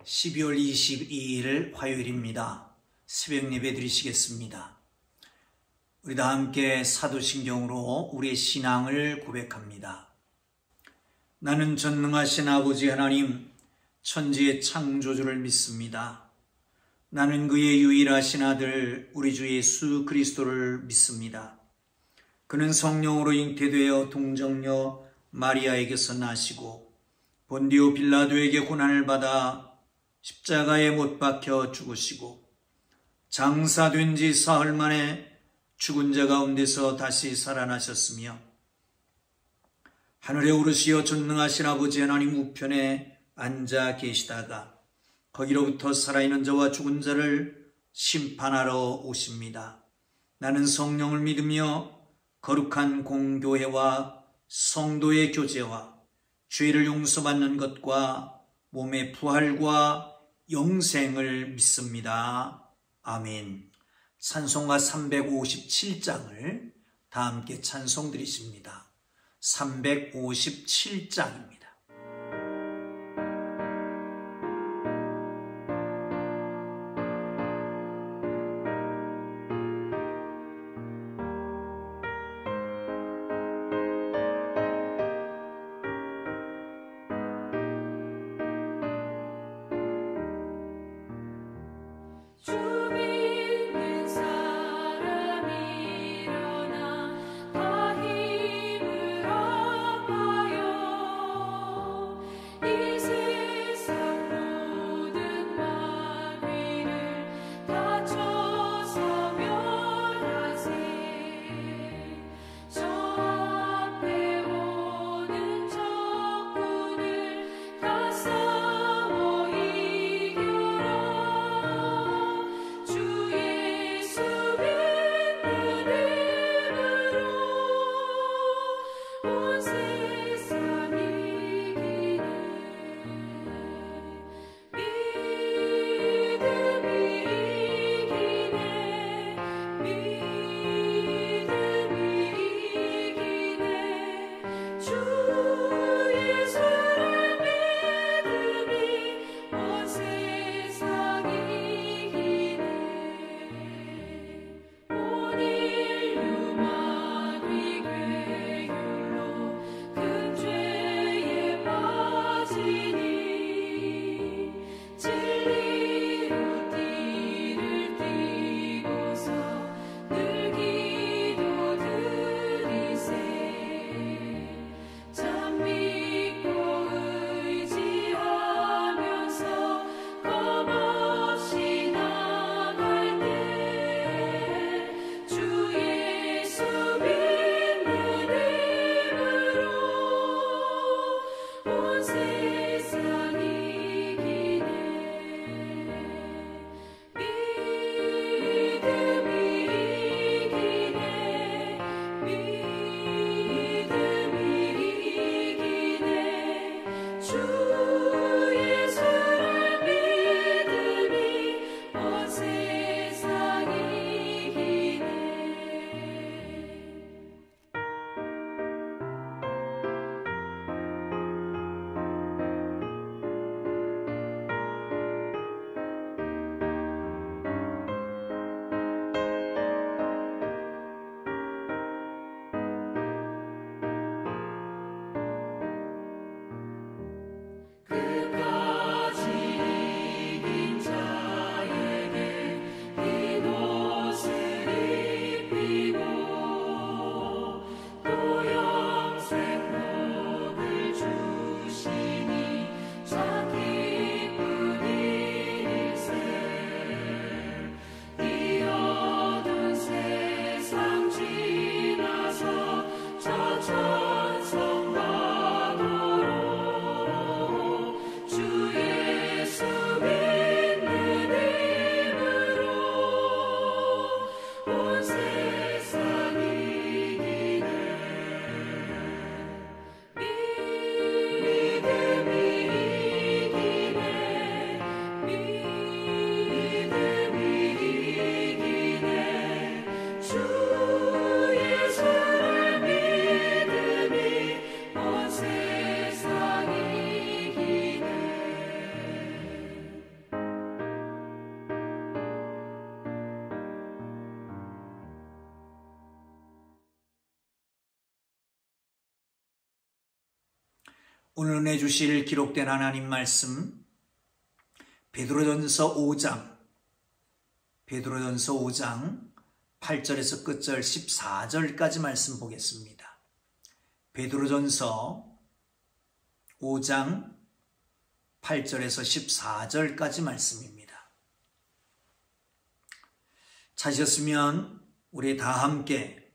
12월 22일 화요일입니다. 새벽 예배 드리시겠습니다. 우리 다 함께 사도신경으로 우리의 신앙을 고백합니다. 나는 전능하신 아버지 하나님, 천지의 창조주를 믿습니다. 나는 그의 유일하신 아들 우리 주 예수 그리스도를 믿습니다. 그는 성령으로 잉태되어 동정녀 마리아에게서 나시고 본디오 빌라도에게 고난을 받아 십자가에 못 박혀 죽으시고 장사된 지 사흘 만에 죽은 자 가운데서 다시 살아나셨으며 하늘에 오르시어 전능하신 아버지 하나님 우편에 앉아 계시다가 거기로부터 살아있는 자와 죽은 자를 심판하러 오십니다. 나는 성령을 믿으며 거룩한 공교회와 성도의 교제와 죄를 용서받는 것과 몸의 부활과 영생을 믿습니다. 아멘. 찬송가 357장을 다 함께 찬송 드리십니다. 357장입니다. 오늘 은혜 주실 기록된 하나님 말씀 베드로전서 5장 8절에서 끝절 14절까지 말씀 보겠습니다. 베드로전서 5장 8절에서 14절까지 말씀입니다. 찾으셨으면 우리 다 함께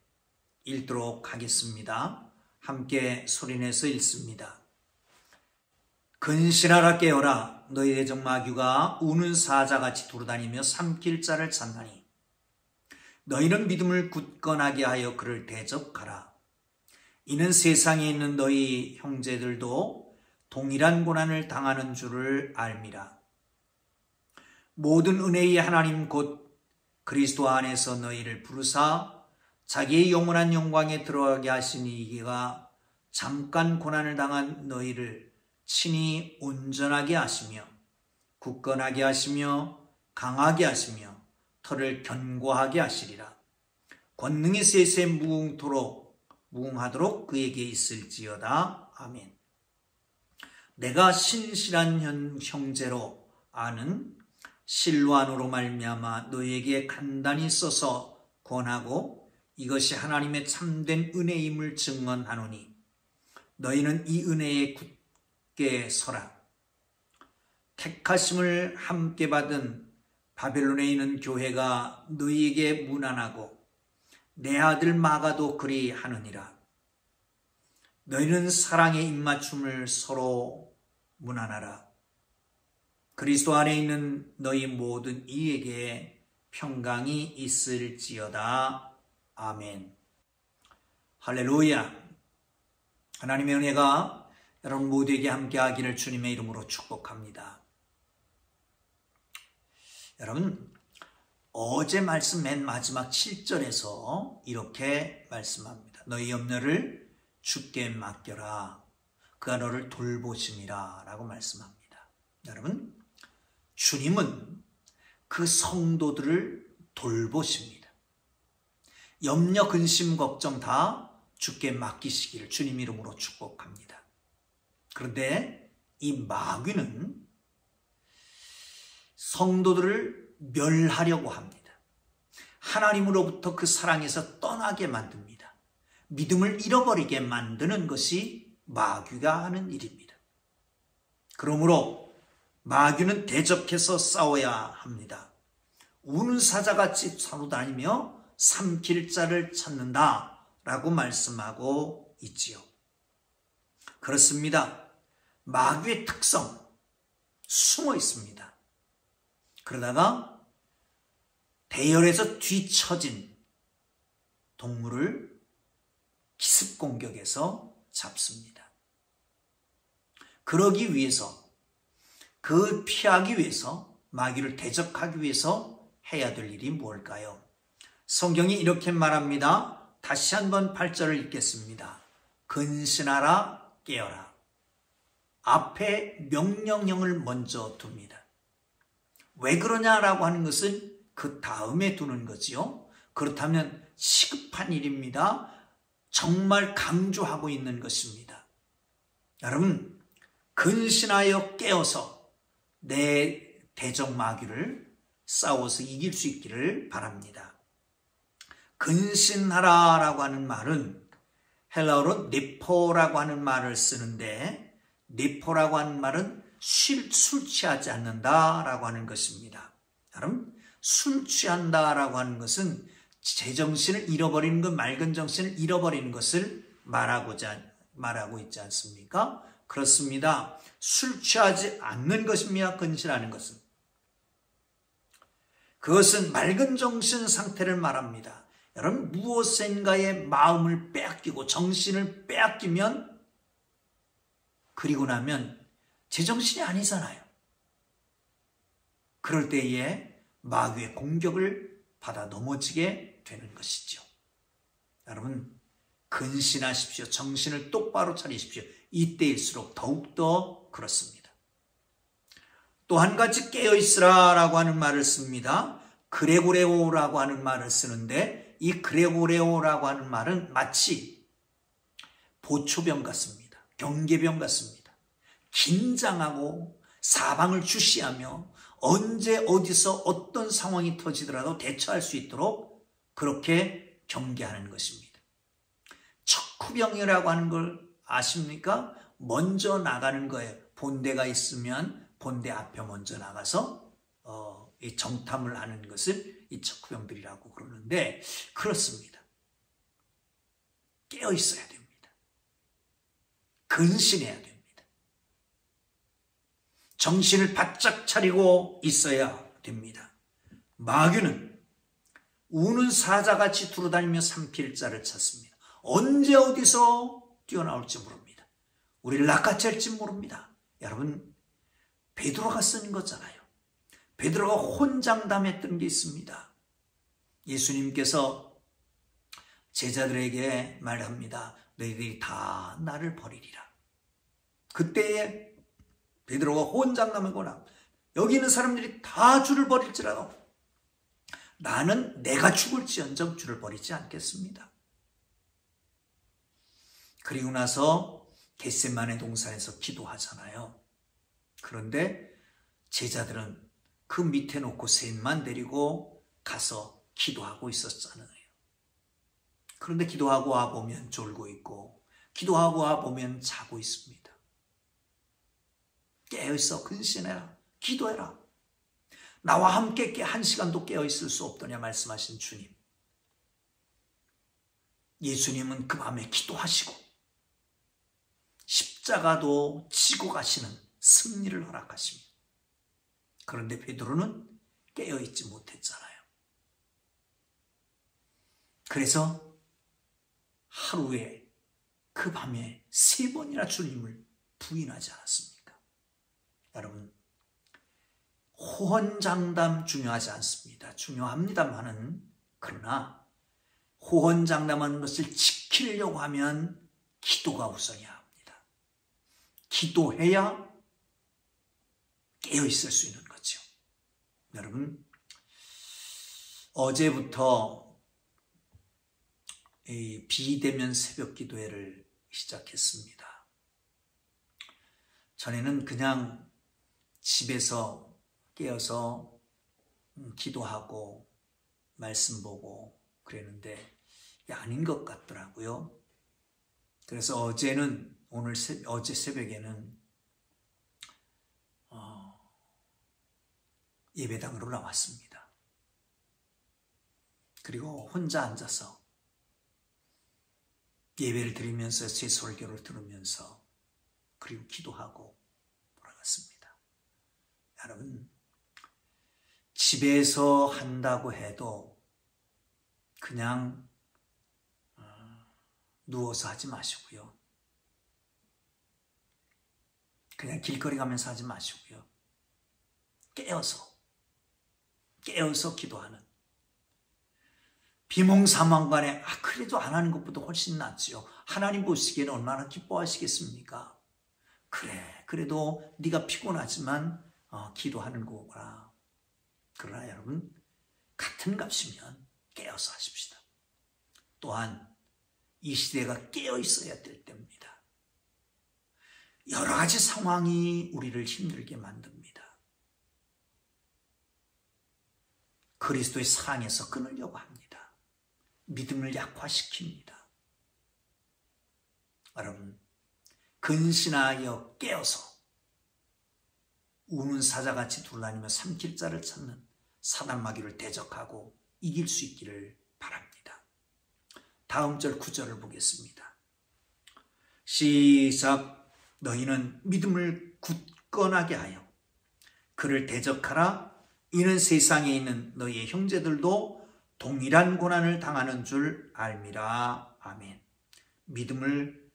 읽도록 하겠습니다. 함께 소리내서 읽습니다. 근신하라 깨어라. 너희 대적 마귀가 우는 사자같이 돌아다니며 삼킬 자를 찾나니 너희는 믿음을 굳건하게 하여 그를 대적하라. 이는 세상에 있는 너희 형제들도 동일한 고난을 당하는 줄을 알미라. 모든 은혜의 하나님 곧 그리스도 안에서 너희를 부르사 자기의 영원한 영광에 들어가게 하시니 이가 잠깐 고난을 당한 너희를 친히 온전하게 하시며 굳건하게 하시며 강하게 하시며 털을 견고하게 하시리라. 권능이 세세 무궁하도록 그에게 있을지어다. 아멘. 내가 신실한 형제로 아는 실로안으로 말미암아 너희에게 간단히 써서 권하고 이것이 하나님의 참된 은혜임을 증언하노니 너희는 이 은혜에 굳게 서라. 택하심을 함께 받은 바벨론에 있는 교회가 너희에게 문안하고 내 아들 마가도 그리 하느니라. 너희는 사랑의 입맞춤을 서로 문안하라. 그리스도 안에 있는 너희 모든 이에게 평강이 있을지어다. 아멘. 할렐루야. 하나님의 은혜가 여러분 모두에게 함께하기를 주님의 이름으로 축복합니다. 여러분, 어제 말씀 맨 마지막 7절에서 이렇게 말씀합니다. 너희 염려를 주께 맡겨라. 그가 너를 돌보심이라 라고 말씀합니다. 여러분, 주님은 그 성도들을 돌보십니다. 염려, 근심, 걱정 다 주께 맡기시기를 주님 이름으로 축복합니다. 그런데 이 마귀는 성도들을 멸하려고 합니다. 하나님으로부터 그 사랑에서 떠나게 만듭니다. 믿음을 잃어버리게 만드는 것이 마귀가 하는 일입니다. 그러므로 마귀는 대적해서 싸워야 합니다. 우는 사자같이 사로 다니며 삼킬 자를 찾는다 라고 말씀하고 있지요. 그렇습니다. 마귀의 특성 숨어 있습니다. 그러다가 대열에서 뒤처진 동물을 기습 공격해서 잡습니다. 그러기 위해서, 그 피하기 위해서, 마귀를 대적하기 위해서 해야 될 일이 뭘까요? 성경이 이렇게 말합니다. 다시 한번 8절을 읽겠습니다. 근신하라 깨어라. 앞에 명령형을 먼저 둡니다. 왜 그러냐라고 하는 것은 그 다음에 두는 거지요. 그렇다면 시급한 일입니다. 정말 강조하고 있는 것입니다. 여러분, 근신하여 깨어서 내 대적 마귀를 싸워서 이길 수 있기를 바랍니다. 근신하라라고 하는 말은 헬라어로 네포라고 하는 말을 쓰는데, 네포라고 하는 말은 술 취하지 않는다라고 하는 것입니다. 여러분, 술 취한다라고 하는 것은 제정신을 잃어버리는 것, 맑은 정신을 잃어버리는 것을 말하고 있지 않습니까? 그렇습니다. 술 취하지 않는 것입니다. 근신하는 것은. 그것은 맑은 정신 상태를 말합니다. 여러분, 무엇인가의 마음을 빼앗기고 정신을 빼앗기면, 그리고 나면 제정신이 아니잖아요. 그럴 때에 마귀의 공격을 받아 넘어지게 되는 것이죠. 여러분, 근신하십시오. 정신을 똑바로 차리십시오. 이때일수록 더욱더 그렇습니다. 또 한 가지 깨어있으라 라고 하는 말을 씁니다. 그레고레오라고 하는 말을 쓰는데, 이 그레고레오라고 하는 말은 마치 보초병 같습니다. 경계병 같습니다. 긴장하고 사방을 주시하며 언제 어디서 어떤 상황이 터지더라도 대처할 수 있도록 그렇게 경계하는 것입니다. 척후병이라고 하는 걸 아십니까? 먼저 나가는 거예요. 본대가 있으면 본대 앞에 먼저 나가서 이 정탐을 하는 것을 이 척후병들이라고 그러는데, 그렇습니다. 깨어 있어야 됩니다. 근신해야 됩니다. 정신을 바짝 차리고 있어야 됩니다. 마귀는 우는 사자같이 두루다니며 삼킬 자를 찾습니다. 언제 어디서 뛰어나올지 모릅니다. 우리를 낚아챌지 모릅니다. 여러분, 베드로가 쓰는 거잖아요. 베드로가 혼장담했던 게 있습니다. 예수님께서 제자들에게 말합니다. 너희들이 다 나를 버리리라. 그때에 베드로가 혼장담하거나 여기 있는 사람들이 다 주를 버릴지라도 나는 내가 죽을지언정 주를 버리지 않겠습니다. 그리고 나서 겟세마네 동산에서 기도하잖아요. 그런데 제자들은 그 밑에 놓고 셋만 데리고 가서 기도하고 있었잖아요. 그런데 기도하고 와보면 졸고 있고 기도하고 와보면 자고 있습니다. 깨어있어, 근신해라, 기도해라. 나와 함께 한 시간도 깨어있을 수 없더냐 말씀하신 주님. 예수님은 그 밤에 기도하시고 십자가도 지고 가시는 승리를 허락하십니다. 그런데 베드로는 깨어있지 못했잖아요. 그래서 하루에 그 밤에 3번이나 주님을 부인하지 않았습니까? 여러분, 호언장담 중요하지 않습니다. 중요합니다만은, 그러나 호언장담하는 것을 지키려고 하면 기도가 우선이야 합니다. 기도해야 깨어있을 수 있는 거죠. 여러분, 어제부터 이 비대면 새벽 기도회를 시작했습니다. 전에는 그냥 집에서 깨어서 기도하고 말씀 보고 그랬는데 아닌 것 같더라고요. 그래서 어제 새벽에는 예배당으로 나왔습니다. 그리고 혼자 앉아서 예배를 드리면서 제 설교를 들으면서 그리고 기도하고 돌아갔습니다. 여러분, 집에서 한다고 해도 그냥 누워서 하지 마시고요. 그냥 길거리 가면서 하지 마시고요. 깨어서 기도하는, 비몽사몽간에 그래도 안 하는 것보다 훨씬 낫지요. 하나님 보시기에는 얼마나 기뻐하시겠습니까? 그래도 네가 피곤하지만 기도하는 거구나. 그러나 여러분, 같은 값이면 깨어서 하십시다. 또한 이 시대가 깨어 있어야 될 때입니다. 여러 가지 상황이 우리를 힘들게 만듭니다. 그리스도의 사랑에서 끊으려고 합니다. 믿음을 약화시킵니다. 여러분, 근신하여 깨어서 우는 사자같이 둘러다니며 삼킬 자를 찾는 사단 마귀를 대적하고 이길 수 있기를 바랍니다. 다음 절 9절을 보겠습니다. 시작. 너희는 믿음을 굳건하게 하여 그를 대적하라. 이는 세상에 있는 너희의 형제들도 동일한 고난을 당하는 줄 알미라. 아멘. 믿음을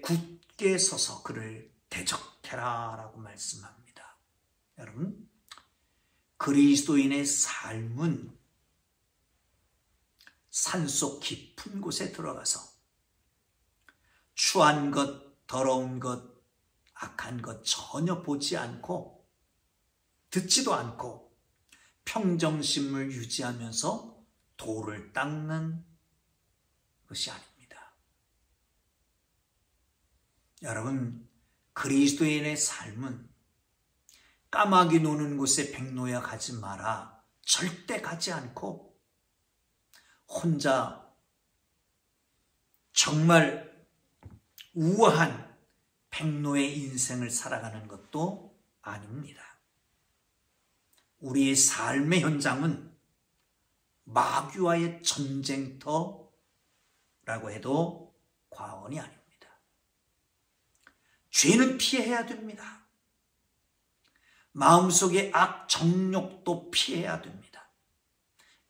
굳게 서서 그를 대적해라 라고 말씀합니다. 여러분, 그리스도인의 삶은 산속 깊은 곳에 들어가서 추한 것, 더러운 것, 악한 것 전혀 보지 않고 듣지도 않고 평정심을 유지하면서 돌을 닦는 것이 아닙니다. 여러분, 그리스도인의 삶은 까마귀 노는 곳에 백노야 가지 마라. 절대 가지 않고 혼자 정말 우아한 백노의 인생을 살아가는 것도 아닙니다. 우리의 삶의 현장은 마귀와의 전쟁터라고 해도 과언이 아닙니다. 죄는 피해야 됩니다. 마음속의 악 정욕도 피해야 됩니다.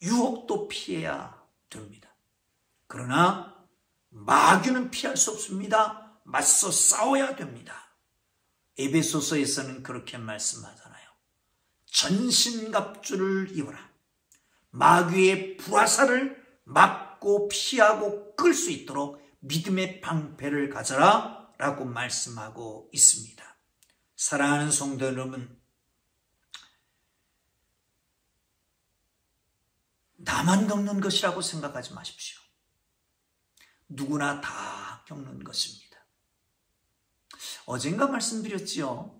유혹도 피해야 됩니다. 그러나 마귀는 피할 수 없습니다. 맞서 싸워야 됩니다. 에베소서에서는 그렇게 말씀하잖아요. 전신갑주를 입어라. 마귀의 불화살을 막고 피하고 끌 수 있도록 믿음의 방패를 가져라 라고 말씀하고 있습니다. 사랑하는 성도 여러분, 나만 겪는 것이라고 생각하지 마십시오. 누구나 다 겪는 것입니다. 어젠가 말씀드렸지요.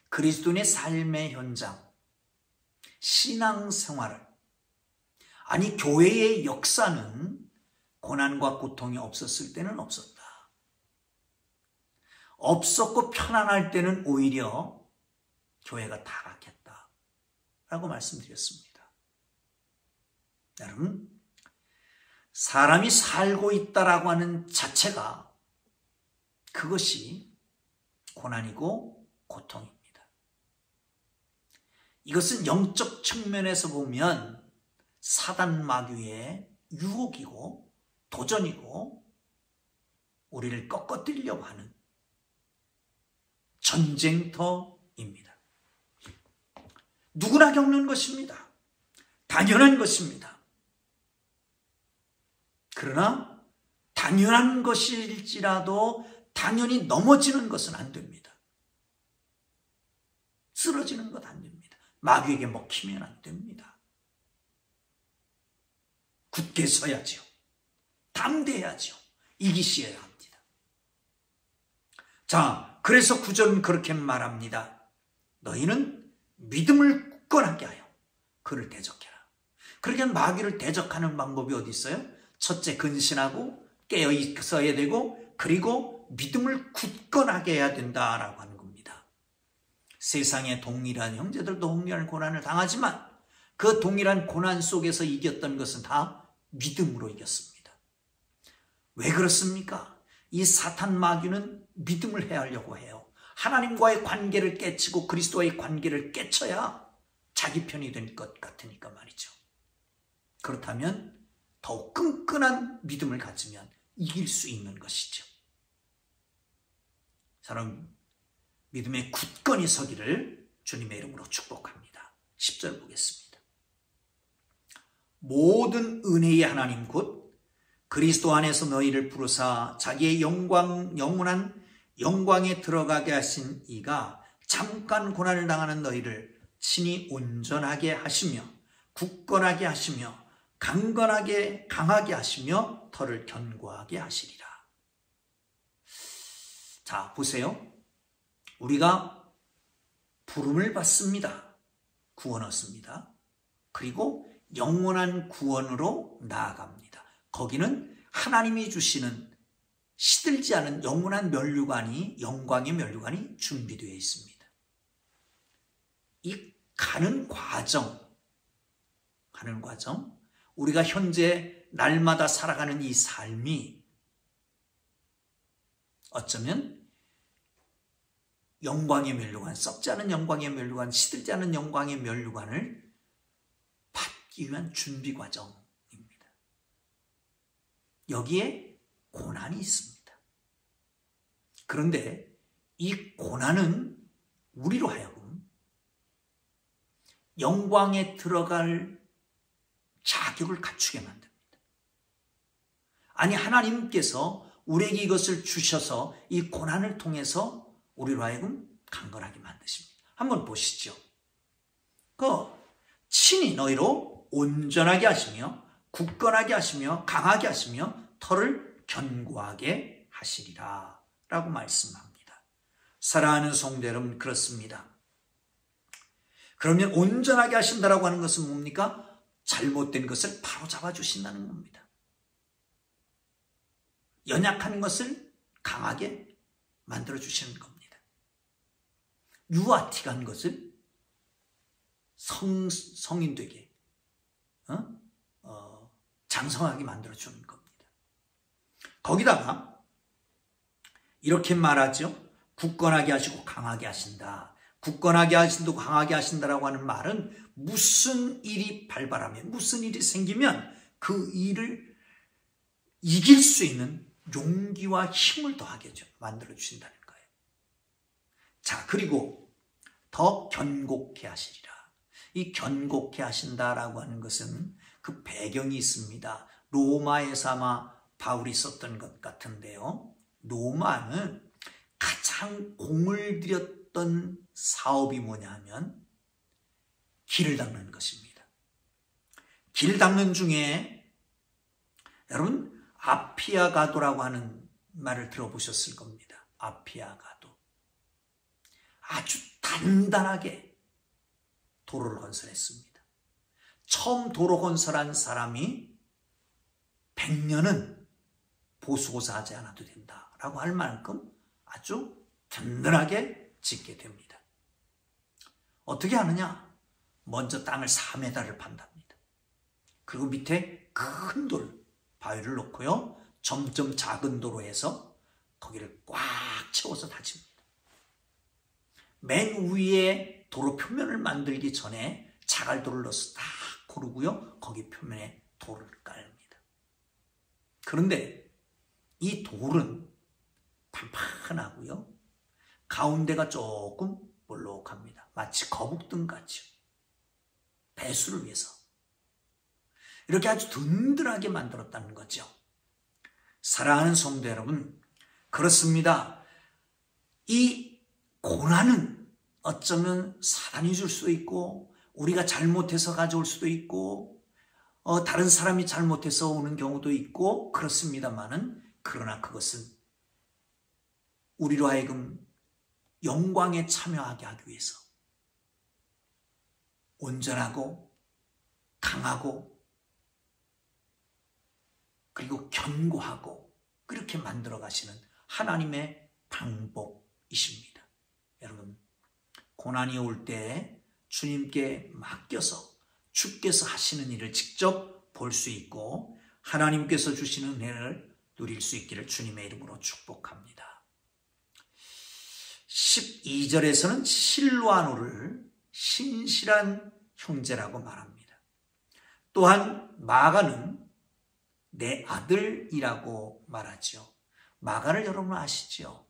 그리스도인의 삶의 현장, 신앙생활을, 아니 교회의 역사는 고난과 고통이 없었을 때는 없었다. 없었고 편안할 때는 오히려 교회가 타락했다 라고 말씀드렸습니다. 여러분, 사람이 살고 있다라고 하는 자체가 그것이 고난이고 고통입니다. 이것은 영적 측면에서 보면 사단 마귀의 유혹이고 도전이고 우리를 꺾어뜨리려고 하는 전쟁터입니다. 누구나 겪는 것입니다. 당연한 것입니다. 그러나 당연한 것일지라도 당연히 넘어지는 것은 안 됩니다. 쓰러지는 것 안 됩니다. 마귀에게 먹히면 안 됩니다. 굳게 서야지요. 담대해야지요. 이기셔야 합니다. 자, 그래서 9절은 그렇게 말합니다. 너희는 믿음을 굳건하게 하여 그를 대적해라. 그러니까 마귀를 대적하는 방법이 어디 있어요? 첫째, 근신하고 깨어 있어야 되고, 그리고 믿음을 굳건하게 해야 된다라고 하는 겁니다. 세상에 동일한 형제들도 동일한 고난을 당하지만 그 동일한 고난 속에서 이겼던 것은 다 믿음으로 이겼습니다. 왜 그렇습니까? 이 사탄 마귀는 믿음을 해하려고 해요. 하나님과의 관계를 깨치고 그리스도와의 관계를 깨쳐야 자기 편이 될 것 같으니까 말이죠. 그렇다면 더욱 끈끈한 믿음을 가지면 이길 수 있는 것이죠. 사람 믿음에 굳건히 서기를 주님의 이름으로 축복합니다. 10절 보겠습니다. 모든 은혜의 하나님 곧 그리스도 안에서 너희를 부르사 자기의 영원한 영광에 들어가게 하신 이가 잠깐 고난을 당하는 너희를 친히 온전하게 하시며 굳건하게 하시며 강하게 하시며 터를 견고하게 하시리라. 자, 보세요. 우리가 부름을 받습니다. 구원 얻습니다. 그리고 영원한 구원으로 나아갑니다. 거기는 하나님이 주시는 시들지 않은 영원한 면류관이, 영광의 면류관이 준비되어 있습니다. 이 가는 과정, 우리가 현재 날마다 살아가는 이 삶이 어쩌면 영광의 면류관, 썩지 않은 영광의 면류관, 시들지 않은 영광의 면류관을 받기 위한 준비 과정입니다. 여기에 고난이 있습니다. 그런데 이 고난은 우리로 하여금 영광에 들어갈 자격을 갖추게 만듭니다. 아니, 하나님께서 우리에게 이것을 주셔서 이 고난을 통해서 우리로 하여금 강건하게 만드십니다. 한번 보시죠. 친히 너희로 온전하게 하시며 굳건하게 하시며 강하게 하시며 터를 견고하게 하시리라 라고 말씀합니다. 사랑하는 성도 여러분, 그렇습니다. 그러면 온전하게 하신다라고 하는 것은 뭡니까? 잘못된 것을 바로잡아 주신다는 겁니다. 연약한 것을 강하게 만들어 주시는 겁니다. 유아티간 것을 성인 되게 장성하게 만들어 주는 겁니다. 거기다가 이렇게 말하죠. 굳건하게 하시고 강하게 하신다. 굳건하게 하신다고 강하게 하신다라고 하는 말은 무슨 일이 발발하면, 무슨 일이 생기면 그 일을 이길 수 있는 용기와 힘을 더하게 만들어 주신다는 거예요. 자, 그리고 더 견고케 하시리라. 이 견고케 하신다라고 하는 것은 그 배경이 있습니다. 로마에서 아마 바울이 썼던 것 같은데요. 로마는 가장 공을 들였던 사업이 뭐냐 하면 길을 닦는 것입니다. 길 닦는 중에 여러분 아피아가도라고 하는 말을 들어보셨을 겁니다. 아피아가도. 아주 단단하게 도로를 건설했습니다. 처음 도로 건설한 사람이 100년은 보수고사하지 않아도 된다라고 할 만큼 아주 든든하게 짓게 됩니다. 어떻게 하느냐? 먼저 땅을 4m를 판답니다. 그리고 밑에 큰 돌, 바위를 놓고요. 점점 작은 도로 해서 거기를 꽉 채워서 다집니다. 맨 위에 도로 표면을 만들기 전에 자갈돌을 넣어서 다 고르고요. 거기 표면에 돌을 깔습니다. 그런데 이 돌은 판판하고요. 가운데가 조금 볼록합니다. 마치 거북등 같죠. 배수를 위해서. 이렇게 아주 든든하게 만들었다는 거죠. 사랑하는 성도 여러분, 그렇습니다. 이 고난은 어쩌면 사단이 줄 수도 있고 우리가 잘못해서 가져올 수도 있고 다른 사람이 잘못해서 오는 경우도 있고 그렇습니다만은, 그러나 그것은 우리로 하여금 영광에 참여하게 하기 위해서 온전하고 강하고 그리고 견고하고 그렇게 만들어 가시는 하나님의 방법이십니다. 여러분, 고난이 올 때 주님께 맡겨서 주께서 하시는 일을 직접 볼 수 있고 하나님께서 주시는 은혜를 누릴 수 있기를 주님의 이름으로 축복합니다. 12절에서는 실로아노를 신실한 형제라고 말합니다. 또한 마가는 내 아들이라고 말하죠. 마가를 여러분 아시죠?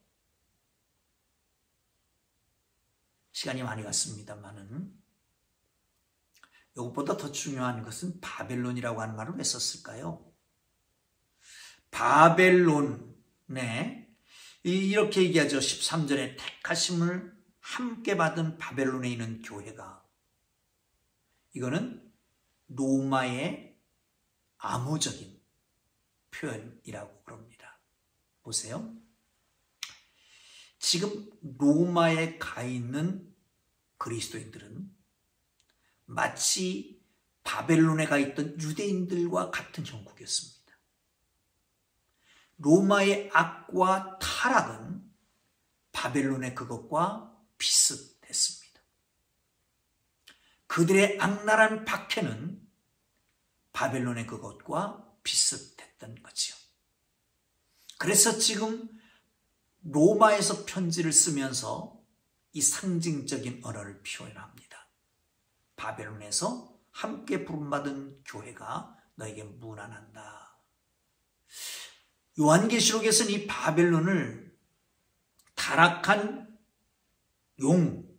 시간이 많이 갔습니다만은 이것보다 더 중요한 것은 바벨론이라고 하는 말을 왜 썼을까요? 바벨론에 이렇게 얘기하죠. 13절에 택하심을 함께 받은 바벨론에 있는 교회가, 이거는 로마의 암호적인 표현이라고 그럽니다. 보세요. 지금 로마에 가 있는 그리스도인들은 마치 바벨론에 가 있던 유대인들과 같은 형국이었습니다. 로마의 악과 타락은 바벨론의 그것과 비슷했습니다. 그들의 악랄한 박해는 바벨론의 그것과 비슷했던 거지요. 그래서 지금 로마에서 편지를 쓰면서 이 상징적인 언어를 표현합니다. 바벨론에서 함께 부름받은 교회가 너에게 문안한다. 요한계시록에서는 이 바벨론을 타락한 용,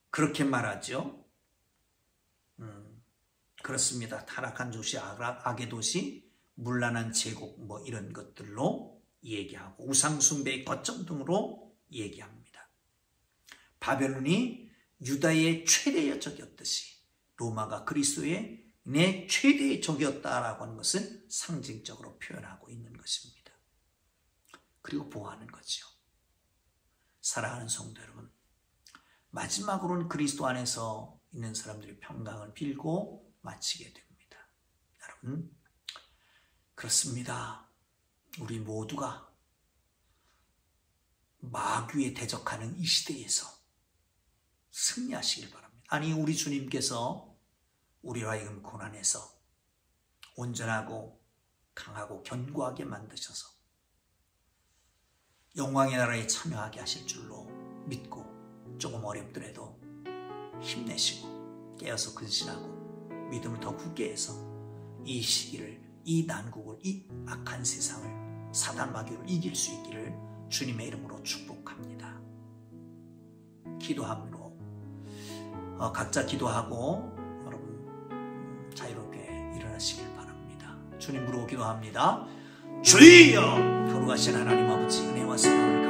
그렇게 말하죠. 그렇습니다. 타락한 도시, 악의 도시, 문란한 제국, 이런 것들로 얘기하고 우상숭배의 거점 등으로 얘기합니다. 바벨론이 유다의 최대의 적이었듯이 로마가 그리스도의 내 최대의 적이었다라고 하는 것을 상징적으로 표현하고 있는 것입니다. 그리고 보호하는 거죠. 사랑하는 성도 여러분, 마지막으로는 그리스도 안에서 있는 사람들이 평강을 빌고 마치게 됩니다. 여러분, 그렇습니다. 우리 모두가 마귀에 대적하는 이 시대에서 승리하시길 바랍니다. 아니, 우리 주님께서 우리로 하여금 고난에서 온전하고 강하고 견고하게 만드셔서 영광의 나라에 참여하게 하실 줄로 믿고 조금 어렵더라도 힘내시고 깨어서 근신하고 믿음을 더 굳게 해서 이 시기를, 이 난국을, 이 악한 세상을, 사단 마귀를 이길 수 있기를 주님의 이름으로 축복합니다. 기도함으로 각자 기도하고 여러분 자유롭게 일어나시길 바랍니다. 주님 부르고 기도합니다. 주여! 거룩하신 하나님 아버지, 은혜와 사랑을